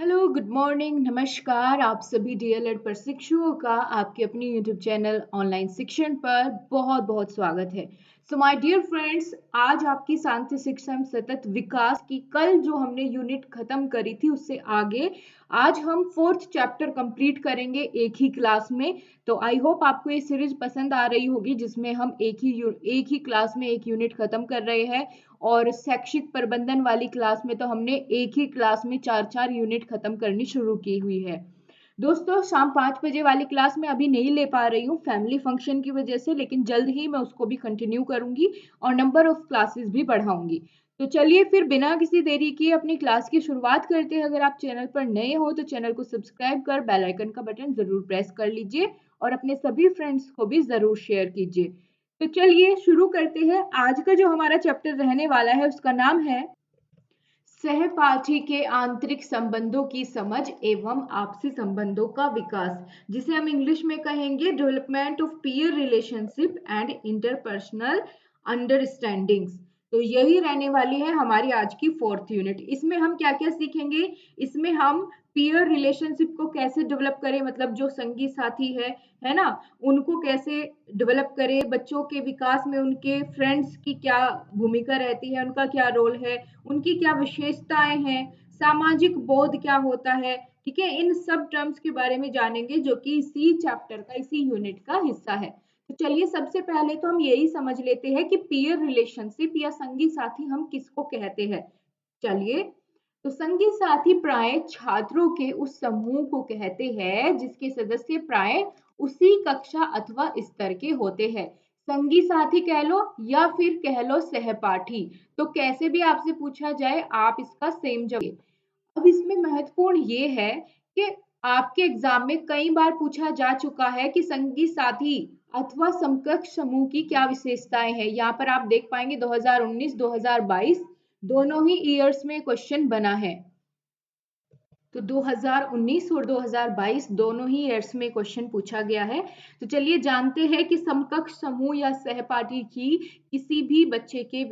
Hello, good morning, नमस्कार। आप सभी डीएलएड प्रशिक्षुओं का आपके अपनी यूट्यूब चैनल ऑनलाइन शिक्षण पर बहुत बहुत स्वागत है। सो माय डियर फ्रेंड्स, आज आपकी शांति शिक्षण सतत विकास की कल जो हमने यूनिट खत्म करी थी उससे आगे आज हम 4th चैप्टर कंप्लीट करेंगे एक ही क्लास में। तो आई होप आपको ये सीरीज पसंद आ रही होगी जिसमें हम एक ही क्लास में एक यूनिट खत्म कर रहे हैं। और शैक्षिक प्रबंधन वाली क्लास में तो हमने एक ही क्लास में 4 यूनिट खत्म करनी शुरू की हुई है। दोस्तों, शाम 5 बजे वाली क्लास में अभी नहीं ले पा रही हूँ फैमिली फंक्शन की वजह से, लेकिन जल्द ही मैं उसको भी कंटिन्यू करूंगी और नंबर ऑफ क्लासेस भी बढ़ाऊंगी। तो चलिए फिर बिना किसी देरी के अपनी क्लास की शुरुआत करते हैं। अगर आप चैनल पर नए हो तो चैनल को सब्सक्राइब कर बेल आइकन का बटन जरूर प्रेस कर लीजिए और अपने सभी फ्रेंड्स को भी जरूर शेयर कीजिए। तो चलिए शुरू करते हैं। आज का जो हमारा चैप्टर रहने वाला है उसका नाम है सहपाठी के आंतरिक संबंधों की समझ एवं आपसी संबंधों का विकास, जिसे हम इंग्लिश में कहेंगे development of peer relationship and interpersonal understandings. तो यही रहने वाली है हमारी आज की 4th यूनिट। इसमें हम क्या क्या सीखेंगे? इसमें हम पीयर रिलेशनशिप को कैसे डेवलप करें, मतलब जो संगी साथी है ना, उनको कैसे डेवलप करें, बच्चों के विकास में उनके फ्रेंड्स की क्या भूमिका रहती है, उनका क्या रोल है, उनकी क्या विशेषताएं हैं, सामाजिक बोध क्या होता है। ठीक है, इन सब टर्म्स के बारे में जानेंगे जो कि इसी चैप्टर का, इसी यूनिट का हिस्सा है। तो चलिए सबसे पहले तो हम यही समझ लेते हैं कि पीयर रिलेशनशिप या संगी साथी हम किसको कहते हैं। चलिए, तो संगी साथी प्राय छात्रों के उस समूह को कहते हैं जिसके सदस्य प्राय उसी कक्षा अथवा स्तर के होते हैं। संगी साथी कह लो या फिर कह लो सहपाठी, तो कैसे भी आपसे पूछा जाए आप इसका सेम जवाब। अब इसमें महत्वपूर्ण ये है कि आपके एग्जाम में कई बार पूछा जा चुका है कि संगी साथी अथवा समकक्ष समूह की क्या विशेषताएं हैं। यहाँ पर आप देख पाएंगे 2019-2022 दोनों ही ईयर्स में क्वेश्चन बना है। तो 2019 और 2022 दोनों ही ईयर्स में क्वेश्चन पूछा गया है। तो चलिए जानते हैं कि समकक्ष समूह या सहपाठी की किसी भी बच्चे के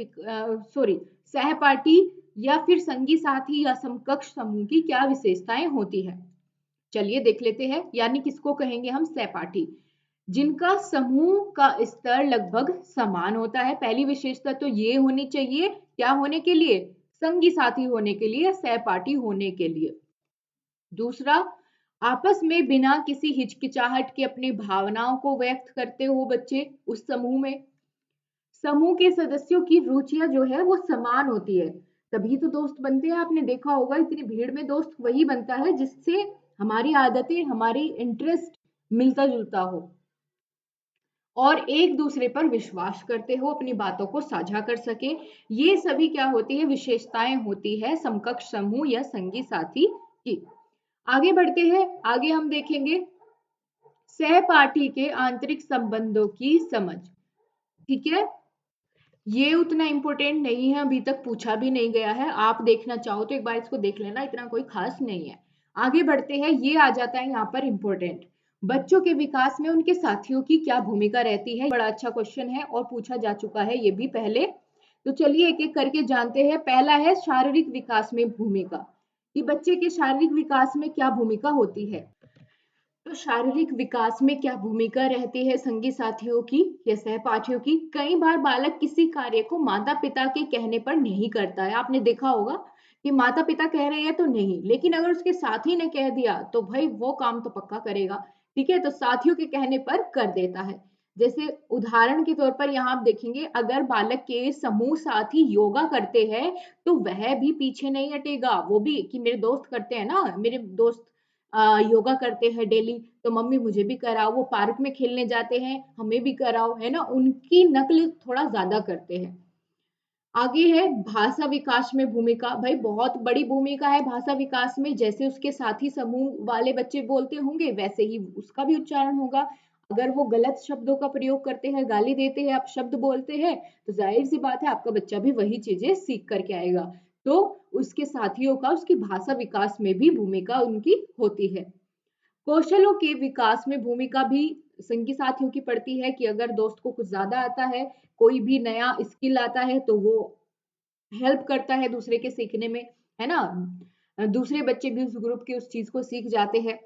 सहपाठी या फिर संगी साथी या समकक्ष समूह की क्या विशेषताएं होती है। चलिए देख लेते हैं। यानी किसको कहेंगे हम? सहपाठी, जिनका समूह का स्तर लगभग समान होता है। पहली विशेषता तो ये होनी चाहिए, क्या होने के लिए? संगी साथी होने के लिए, सहपाठी होने के लिए। दूसरा, आपस में बिना किसी हिचकिचाहट के अपनी भावनाओं को व्यक्त करते हो बच्चे उस समूह में। समूह के सदस्यों की रुचियां जो है वो समान होती है, तभी तो दोस्त बनते हैं। आपने देखा होगा इतनी भीड़ में दोस्त वही बनता है जिससे हमारी आदतें, हमारी इंटरेस्ट मिलता जुलता हो और एक दूसरे पर विश्वास करते हो, अपनी बातों को साझा कर सके। ये सभी क्या होती है? विशेषताएं होती है समकक्ष समूह या संगी साथी की। आगे बढ़ते हैं। आगे हम देखेंगे सहपाठी के आंतरिक संबंधों की समझ। ठीक है, ये उतना इंपॉर्टेंट नहीं है, अभी तक पूछा भी नहीं गया है। आप देखना चाहो तो एक बार इसको देख लेना, इतना कोई खास नहीं है। आगे बढ़ते हैं। ये आ जाता है यहाँ पर इंपॉर्टेंट, बच्चों के विकास में उनके साथियों की क्या भूमिका रहती है। बड़ा अच्छा क्वेश्चन है और पूछा जा चुका है ये भी पहले। तो चलिए एक एक करके जानते हैं। पहला है शारीरिक विकास में भूमिका, कि बच्चे के शारीरिक विकास में क्या भूमिका होती है। तो शारीरिक विकास में क्या भूमिका रहती है संगी साथियों की या सहपाठियों की? कई बार बालक किसी कार्य को माता पिता के कहने पर नहीं करता है। आपने देखा होगा कि माता पिता कह रहे हैं तो नहीं, लेकिन अगर उसके साथी ने कह दिया तो भाई वो काम तो पक्का करेगा। ठीक है, तो साथियों के कहने पर कर देता है। जैसे उदाहरण के तौर पर यहाँ आप देखेंगे, अगर बालक के समूह साथी योगा करते हैं तो वह भी पीछे नहीं हटेगा। वो भी कि मेरे दोस्त करते हैं ना, मेरे दोस्त योगा करते हैं डेली, तो मम्मी मुझे भी कराओ। वो पार्क में खेलने जाते हैं, हमें भी कराओ, है ना। उनकी नकल थोड़ा ज्यादा करते हैं। आगे है भाषा विकास में भूमिका। भाई बहुत बड़ी भूमिका है भाषा विकास में। जैसे उसके साथी समूह वाले बच्चे बोलते होंगे वैसे ही उसका भी उच्चारण होगा। अगर वो गलत शब्दों का प्रयोग करते हैं, गाली देते हैं, आप शब्द बोलते हैं, तो जाहिर सी बात है आपका बच्चा भी वही चीजें सीख करके आएगा। तो उसके साथियों का, उसकी भाषा विकास में भी भूमिका उनकी होती है। कौशलों के विकास में भूमिका भी संगी साथियों की पड़ती है, कि अगर दोस्त को कुछ ज्यादा आता है, कोई भी नया स्किल आता है, तो वो हेल्प करता है दूसरे के सीखने में, है ना। दूसरे बच्चे भी उस ग्रुप के उस चीज को सीख जाते हैं।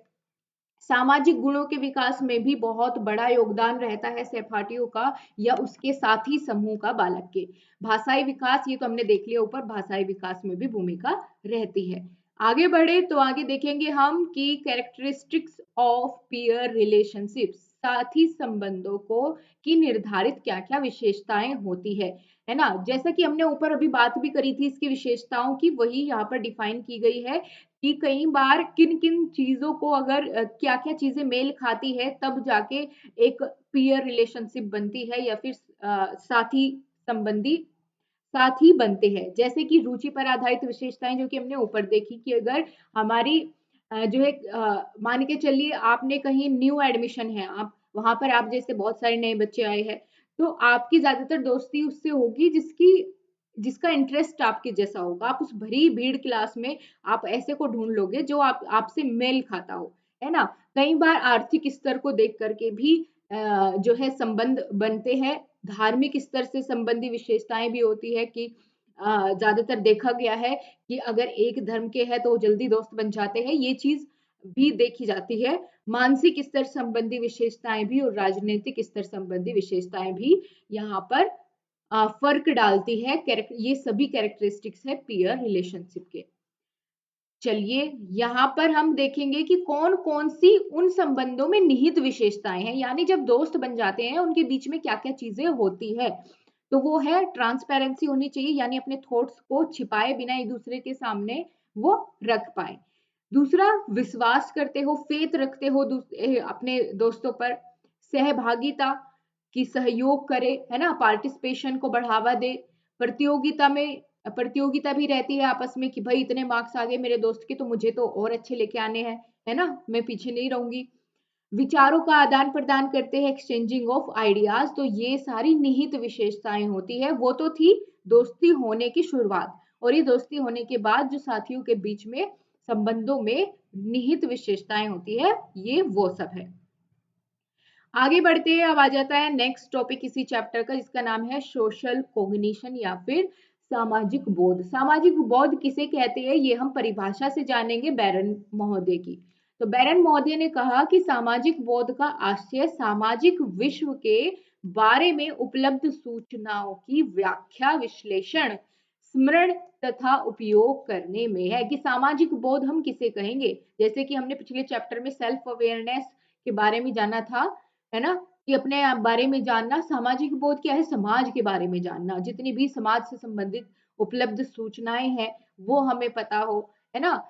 सामाजिक गुणों के विकास में भी बहुत बड़ा योगदान रहता है सहपाठियों का या उसके साथी समूह का बालक के। भाषाई विकास, ये तो हमने देख लिया ऊपर, भाषाई विकास में भी भूमिका रहती है। आगे बढ़े तो आगे देखेंगे हम कि कैरेक्टरिस्टिक्स ऑफ पीयर रिलेशनशिप्स, साथी संबंधों को की निर्धारित क्या क्या विशेषताएं होती है ना। जैसा कि हमने ऊपर अभी बात भी करी थी इसकी विशेषताओं की, वही यहाँ पर डिफाइन की गई है कि कई बार किन किन चीजों को अगर क्या क्या चीजें मेल खाती है तब जाके एक पीयर रिलेशनशिप बनती है या फिर साथी संबंधी साथी बनते हैं। जैसे कि रुचि पर आधारित विशेषताएं जो कि हमने ऊपर देखी कि अगर हमारी जो है मान के चलिए आपने कहीं न्यू एडमिशन है, आप वहां पर आप जैसे बहुत सारे नए बच्चे आए हैं, तो आपकी ज्यादातर दोस्ती उससे होगी जिसका इंटरेस्ट आपके जैसा होगा। आप उस भरी भीड़ क्लास में आप ऐसे को ढूंढ लोगे जो आपसे मेल खाता हो, है ना। कई बार आर्थिक स्तर को देख करके भी जो है संबंध बनते हैं। धार्मिक स्तर से संबंधी विशेषताएं भी होती है कि ज्यादातर देखा गया है कि अगर एक धर्म के हैं तो वो जल्दी दोस्त बन जाते हैं, ये चीज भी देखी जाती है। मानसिक स्तर संबंधी विशेषताएं भी और राजनीतिक स्तर संबंधी विशेषताएं भी यहाँ पर फर्क डालती है। ये सभी कैरेक्टरिस्टिक्स है पीयर रिलेशनशिप के। चलिए यहाँ पर हम देखेंगे कि कौन कौन सी उन संबंधों में निहित विशेषताएं हैं, यानी जब दोस्त बन जाते हैं उनके बीच में क्या क्या चीजें होती है। तो वो है ट्रांसपेरेंसी होनी चाहिए, यानी अपने थॉट्स को छिपाए बिना एक दूसरे के सामने वो रख पाए। दूसरा, विश्वास करते हो, फेथ रखते हो अपने दोस्तों पर। सहभागिता, की सहयोग करे, है ना, पार्टिसिपेशन को बढ़ावा दे। प्रतियोगिता में प्रतियोगिता भी रहती है आपस में कि भाई इतने मार्क्स आ गए मेरे दोस्त के तो मुझे तो और अच्छे लेके आने हैं, है ना, मैं पीछे नहीं रहूंगी। विचारों का आदान प्रदान करते हैं, एक्सचेंजिंग ऑफ आइडियाज। तो ये सारी निहित विशेषताएं होती है। वो तो थी दोस्ती होने की शुरुआत, और ये दोस्ती होने के बाद जो साथियों के बीच में संबंधों में निहित विशेषताएं होती है, ये वो सब है। आगे बढ़ते हैं, अब आ जाता है नेक्स्ट टॉपिक इसी चैप्टर का जिसका नाम है सोशल कोग्निशन या फिर सामाजिक बोध। सामाजिक बोध किसे कहते हैं ये हम परिभाषा से जानेंगे बैरन महोदय की। तो बैरन महोदय ने कहा कि सामाजिक बोध का आशय सामाजिक विश्व के बारे में उपलब्ध सूचनाओं की व्याख्या, विश्लेषण, स्मरण तथा उपयोग करने में है। कि सामाजिक बोध हम किसे कहेंगे, जैसे कि हमने पिछले चैप्टर में सेल्फ अवेयरनेस के बारे में जाना था, है ना, कि अपने बारे में जानना। सामाजिक बोध क्या है, समाज के बारे में जानना, जितनी भी समाज से संबंधित उपलब्ध सूचनाएं हैं वो हमें पता हो, है ना,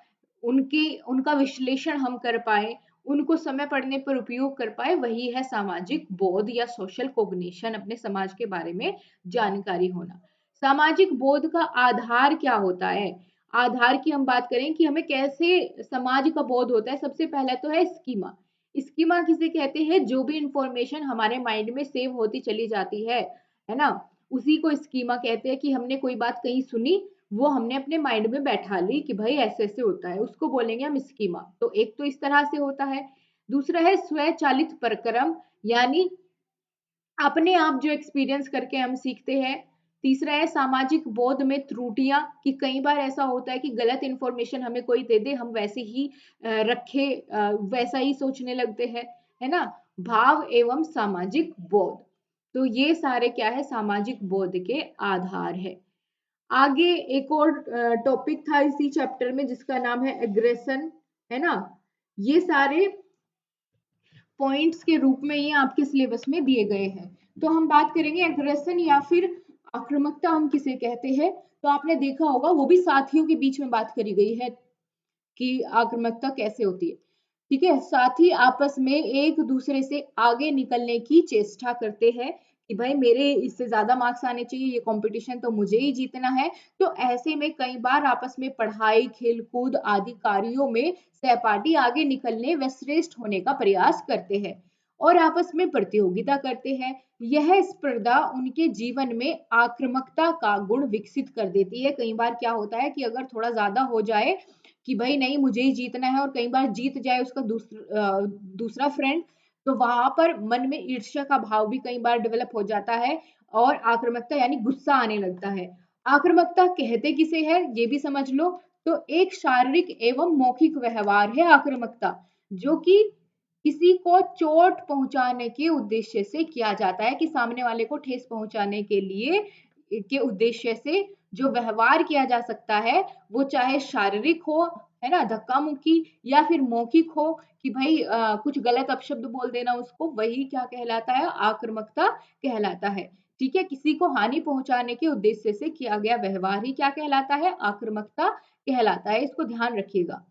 उनकी उनका विश्लेषण हम कर पाए, उनको समय पड़ने पर उपयोग कर पाए, वही है सामाजिक बोध या सोशल कोग्निशन, अपने समाज के बारे में जानकारी होना। सामाजिक बोध का आधार क्या होता है, आधार की हम बात करें कि हमें कैसे समाज का बोध होता है, सबसे पहला तो है स्कीमा। स्कीमा किसे कहते हैं, जो भी इंफॉर्मेशन हमारे माइंड में सेव होती चली जाती है ना, उसी को स्कीमा कहते हैं। कि हमने कोई बात कहीं सुनी, वो हमने अपने माइंड में बैठा ली कि भाई ऐसे ऐसे होता है, उसको बोलेंगे हम स्कीमा। तो एक तो इस तरह से होता है। दूसरा है स्वचालित प्रक्रम, यानी अपने आप जो एक्सपीरियंस करके हम सीखते हैं। तीसरा है सामाजिक बोध में त्रुटियां, कि कई बार ऐसा होता है कि गलत इंफॉर्मेशन हमें कोई दे दे, हम वैसे ही रखे वैसा ही सोचने लगते हैं, है ना। भाव एवं सामाजिक बोध, तो ये सारे क्या है, सामाजिक बोध के आधार है। आगे एक और टॉपिक था इसी चैप्टर में जिसका नाम है एग्रेशन, है ना। ये सारे पॉइंट्स के रूप में ये आपके सिलेबस में दिए गए हैं। तो हम बात करेंगे एग्रेशन या फिर आक्रामकता हम किसे कहते हैं। तो आपने देखा होगा वो भी साथियों के बीच में बात करी गई है कि आक्रामकता कैसे होती है। ठीक है, साथी आपस में एक दूसरे से आगे निकलने की चेष्टा करते हैं कि भाई मेरे इससे ज्यादा मार्क्स आने चाहिए, ये कंपटीशन तो मुझे ही जीतना है। तो ऐसे में कई बार आपस में पढ़ाई, खेलकूद आदि कार्यों में सहपाठी आगे निकलने व श्रेष्ठ होने का प्रयास करते हैं और आपस में प्रतियोगिता करते हैं। यह स्पर्धा उनके जीवन में आक्रामकता का गुण विकसित कर देती है। कई बार क्या होता है कि अगर थोड़ा ज्यादा हो जाए कि भाई नहीं मुझे ही जीतना है, और कई बार जीत जाए उसका दूसरा फ्रेंड, तो वहां पर मन में ईर्ष्या का भाव भी कई बार डेवलप हो जाता है और आक्रामकता यानी गुस्सा आने लगता है। आक्रामकता कहते किसे है ये भी समझ लो। तो एक शारीरिक एवं मौखिक व्यवहार है आक्रामकता, जो कि किसी को चोट पहुंचाने के उद्देश्य से किया जाता है, कि सामने वाले को ठेस पहुंचाने के लिए के उद्देश्य से जो व्यवहार किया जा सकता है, वो चाहे शारीरिक हो, है ना, धक्का मुक्की, या फिर मौखिक हो कि भाई कुछ गलत अपशब्द बोल देना उसको, वही क्या कहलाता है, आक्रामकता कहलाता है। ठीक है, किसी को हानि पहुंचाने के उद्देश्य से किया गया व्यवहार ही क्या कहलाता है, आक्रामकता कहलाता है। इसको ध्यान रखिएगा।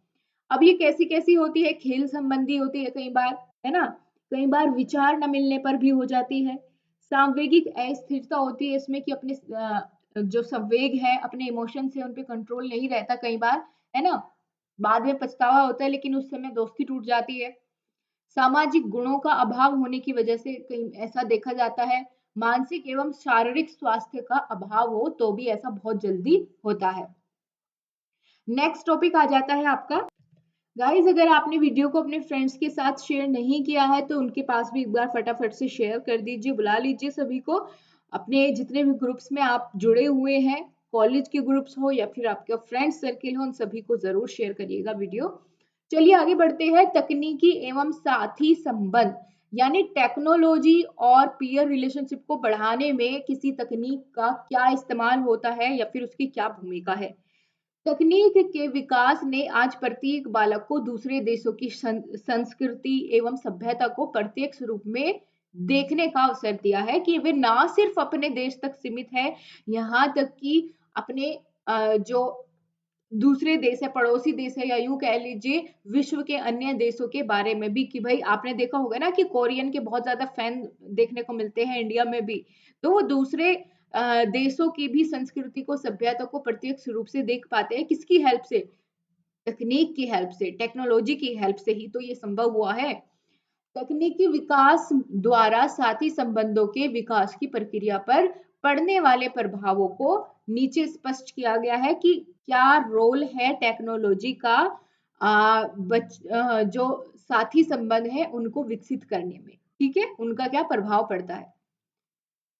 अब ये कैसी कैसी होती है, खेल संबंधी होती है कई बार, है ना, कई बार विचार न मिलने पर भी हो जाती है। सांवेगिक अस्थिरता होती है इसमें, कि अपने जो संवेग है, अपने इमोशन से उन पे कंट्रोल नहीं रहता कई बार, है ना, बाद में पछतावा होता है, लेकिन उस समय दोस्ती टूट जाती है। सामाजिक गुणों का अभाव होने की वजह से कहीं ऐसा देखा जाता है। मानसिक एवं शारीरिक स्वास्थ्य का अभाव हो तो भी ऐसा बहुत जल्दी होता है। नेक्स्ट टॉपिक आ जाता है आपका, गाइज अगर आपने वीडियो को अपने फ्रेंड्स के साथ शेयर नहीं किया है तो उनके पास भी एक बार फटाफट से शेयर कर दीजिए, बुला लीजिए सभी को। अपने जितने भी ग्रुप्स में आप जुड़े हुए हैं, कॉलेज के ग्रुप्स हो या फिर आपका फ्रेंड सर्किल हो, उन सभी को जरूर शेयर करिएगा वीडियो। चलिए आगे बढ़ते हैं। तकनीकी एवं साथी संबंध, यानी टेक्नोलॉजी और पीयर रिलेशनशिप को बढ़ाने में किसी तकनीक का क्या इस्तेमाल होता है या फिर उसकी क्या भूमिका है। तकनीक के विकास ने आज प्रत्येक बालक को दूसरे देशों की संस्कृति एवं सभ्यता को प्रत्यक्ष रूप में देखने का अवसर दिया है, कि वे ना सिर्फ अपने देश तक सीमित है, यहाँ तक कि अपने जो दूसरे देश है, पड़ोसी देश है, या यूं कह लीजिए विश्व के अन्य देशों के बारे में भी, कि भाई आपने देखा होगा ना कि कोरियन के बहुत ज्यादा फैन देखने को मिलते हैं इंडिया में भी, तो वो दूसरे देशों की भी संस्कृति को, सभ्यता को प्रत्यक्ष रूप से देख पाते हैं। किसकी हेल्प से, तकनीक की हेल्प से, टेक्नोलॉजी की हेल्प से ही तो ये संभव हुआ है। तकनीकी विकास द्वारा साथी संबंधों के विकास की प्रक्रिया पर पड़ने वाले प्रभावों को नीचे स्पष्ट किया गया है, कि क्या रोल है टेक्नोलॉजी का जो साथी संबंध है उनको विकसित करने में। ठीक है, उनका क्या प्रभाव पड़ता है।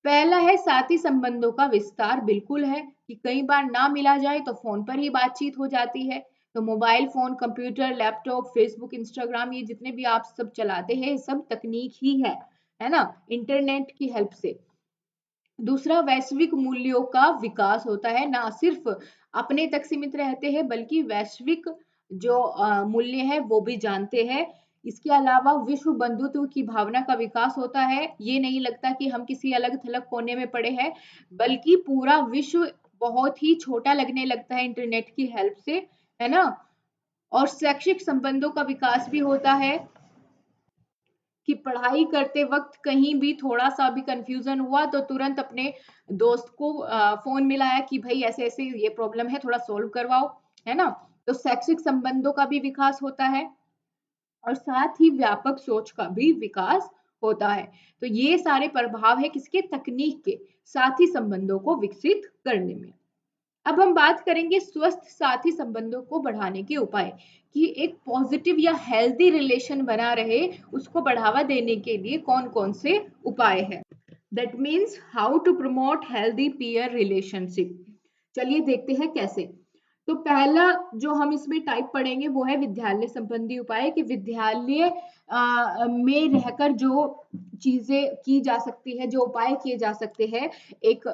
पहला है साथी संबंधों का विस्तार, बिल्कुल है कि कई बार ना मिला जाए तो फोन पर ही बातचीत हो जाती है। तो mobile phone, computer, laptop, Facebook, Instagram, ये जितने भी आप सब चलाते हैं सब तकनीक ही है ना, इंटरनेट की हेल्प से। दूसरा, वैश्विक मूल्यों का विकास होता है, ना सिर्फ अपने तक सीमित रहते हैं बल्कि वैश्विक जो मूल्य है वो भी जानते हैं। इसके अलावा विश्व बंधुत्व की भावना का विकास होता है, ये नहीं लगता कि हम किसी अलग थलग कोने में पड़े हैं, बल्कि पूरा विश्व बहुत ही छोटा लगने लगता है इंटरनेट की हेल्प से, है ना। और शैक्षिक संबंधों का विकास भी होता है, कि पढ़ाई करते वक्त कहीं भी थोड़ा सा भी कंफ्यूजन हुआ तो तुरंत अपने दोस्त को फोन मिलाया कि भाई ऐसे ऐसे ये प्रॉब्लम है, थोड़ा सॉल्व करवाओ, है ना। तो शैक्षिक संबंधों का भी विकास होता है, और साथ ही व्यापक सोच का भी विकास होता है। तो ये सारे प्रभाव है किसके, तकनीक के, साथी संबंधों को विकसित करने में। अब हम बात करेंगे स्वस्थ साथी संबंधों को बढ़ाने के उपाय, कि एक पॉजिटिव या हेल्दी रिलेशन बना रहे, उसको बढ़ावा देने के लिए कौन कौन से उपाय है। That means how to promote healthy peer relationship. चलिए देखते हैं कैसे। तो पहला जो हम इसमें टाइप पढ़ेंगे वो है विद्यालय संबंधी उपाय, कि विद्यालय में रहकर जो चीजें की जा सकती है, जो उपाय किए जा सकते हैं एक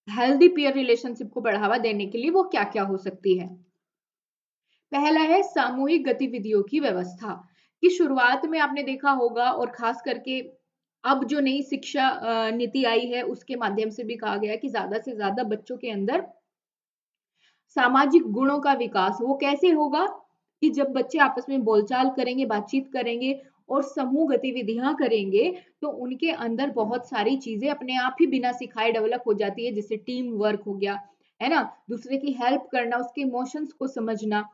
हेल्दी पीयर रिलेशनशिप को बढ़ावा देने के लिए, वो क्या क्या हो सकती है। पहला है सामूहिक गतिविधियों की व्यवस्था, कि शुरुआत में आपने देखा होगा, और खास करके अब जो नई शिक्षा नीति आई है उसके माध्यम से भी कहा गया कि ज्यादा से ज्यादा बच्चों के अंदर सामाजिक गुणों का विकास वो कैसे होगा, कि जब बच्चे आपस में बोलचाल करेंगे, बातचीत करेंगे और समूह गतिविधियां करेंगे, तो उनके अंदर बहुत सारी चीजें अपने आप ही बिना सिखाए डेवलप हो जाती है, जैसे टीम वर्क हो गया, है ना, दूसरे की हेल्प करना, उसके इमोशंस को समझना,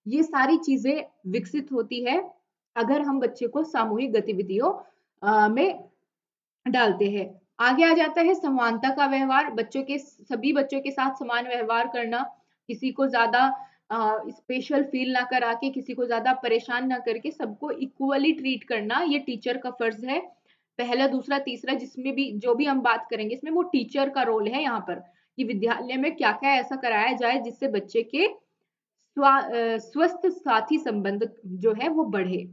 ये सारी चीजें विकसित होती है अगर हम बच्चे को सामूहिक गतिविधियों में डालते हैं। आगे आ जाता है समानता का व्यवहार, बच्चों के, सभी बच्चों के साथ समान व्यवहार करना, किसी को ज्यादा स्पेशल फील ना करा के, किसी को ज्यादा परेशान ना करके सबको इक्वली ट्रीट करना, ये टीचर का फर्ज है। पहला, दूसरा, तीसरा, जिसमें भी जो भी हम बात करेंगे इसमें वो टीचर का रोल है यहाँ पर, कि विद्यालय में क्या-क्या ऐसा कराया जाए जिससे बच्चे के स्वस्थ साथी संबंध जो है वो बढ़े।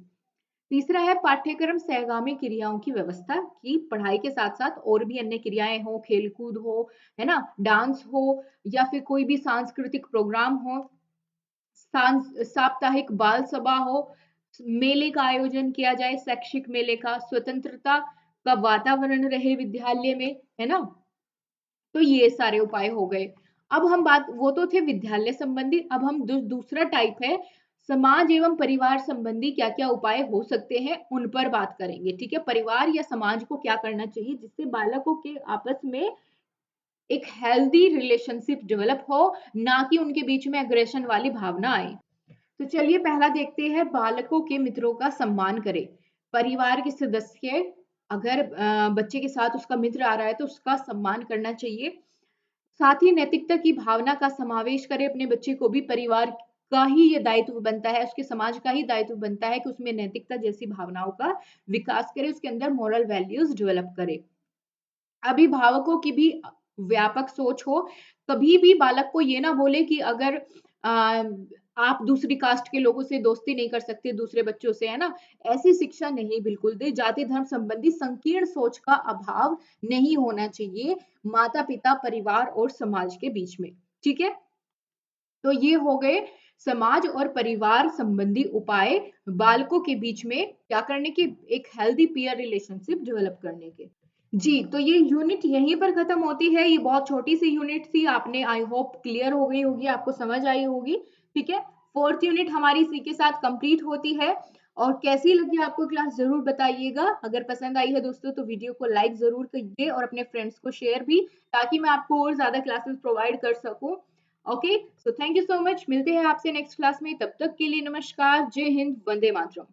तीसरा है पाठ्यक्रम सहगामी क्रियाओं की व्यवस्था कि पढ़ाई के साथ-साथ और भी अन्य क्रियाएं हो, खेलकूद हो, है ना, डांस हो या फिर कोई भी सांस्कृतिक प्रोग्राम हो, साप्ताहिक बाल सभा हो, मेले का आयोजन किया जाए, शैक्षिक मेले का, स्वतंत्रता का वातावरण रहे विद्यालय में, है ना। तो ये सारे उपाय हो गए। अब हम बात, वो तो थे विद्यालय संबंधी, अब हम दूसरा टाइप है समाज एवं परिवार संबंधी क्या क्या उपाय हो सकते हैं उन पर बात करेंगे। ठीक है, परिवार या समाज को क्या करना चाहिए जिससे बालकों के आपस में एक हेल्दी रिलेशनशिप डेवलप हो, ना कि उनके बीच में एग्रेशन वाली भावना आए। तो चलिए पहला देखते हैं, बालकों के मित्रों का सम्मान करें। परिवार के सदस्य अगर बच्चे के साथ उसका मित्र आ रहा है तो उसका सम्मान करना चाहिए। साथ ही नैतिकता की भावना का समावेश करें अपने बच्चे को भी। परिवार का ही ये दायित्व बनता है, उसके समाज का ही दायित्व बनता है कि उसमें नैतिकता जैसी भावनाओं का विकास करे, उसके अंदर मॉरल वैल्यूज डेवलप करे। अभिभावकों की भी व्यापक सोच हो। कभी भी बालक को ये ना बोले कि अगर आ, आप दूसरी कास्ट के लोगों से दोस्ती नहीं कर सकते, दूसरे बच्चों से, है ना, ऐसी शिक्षा नहीं बिल्कुल दे। जाति धर्म संबंधी संकीर्ण सोच का अभाव नहीं होना चाहिए माता पिता परिवार और समाज के बीच में। ठीक है, तो ये हो गए समाज और परिवार संबंधी उपाय बालकों के बीच में क्या करने के, एक हेल्दी पीयर रिलेशनशिप डेवलप करने के। जी, तो ये यूनिट यहीं पर खत्म होती है। ये बहुत छोटी सी यूनिट थी, आपने आई होप क्लियर हो गई होगी, आपको समझ आई होगी। ठीक है, फोर्थ यूनिट हमारी इसी के साथ कंप्लीट होती है। और कैसी लगी आपको क्लास जरूर बताइएगा। अगर पसंद आई है दोस्तों तो वीडियो को लाइक जरूर कीजिए और अपने फ्रेंड्स को शेयर भी, ताकि मैं आपको और ज्यादा क्लासेस प्रोवाइड कर सकूं। Okay, so thank you so much. मिलते हैं आपसे नेक्स्ट क्लास में, तब तक के लिए नमस्कार, जय हिंद, वंदे मातरम।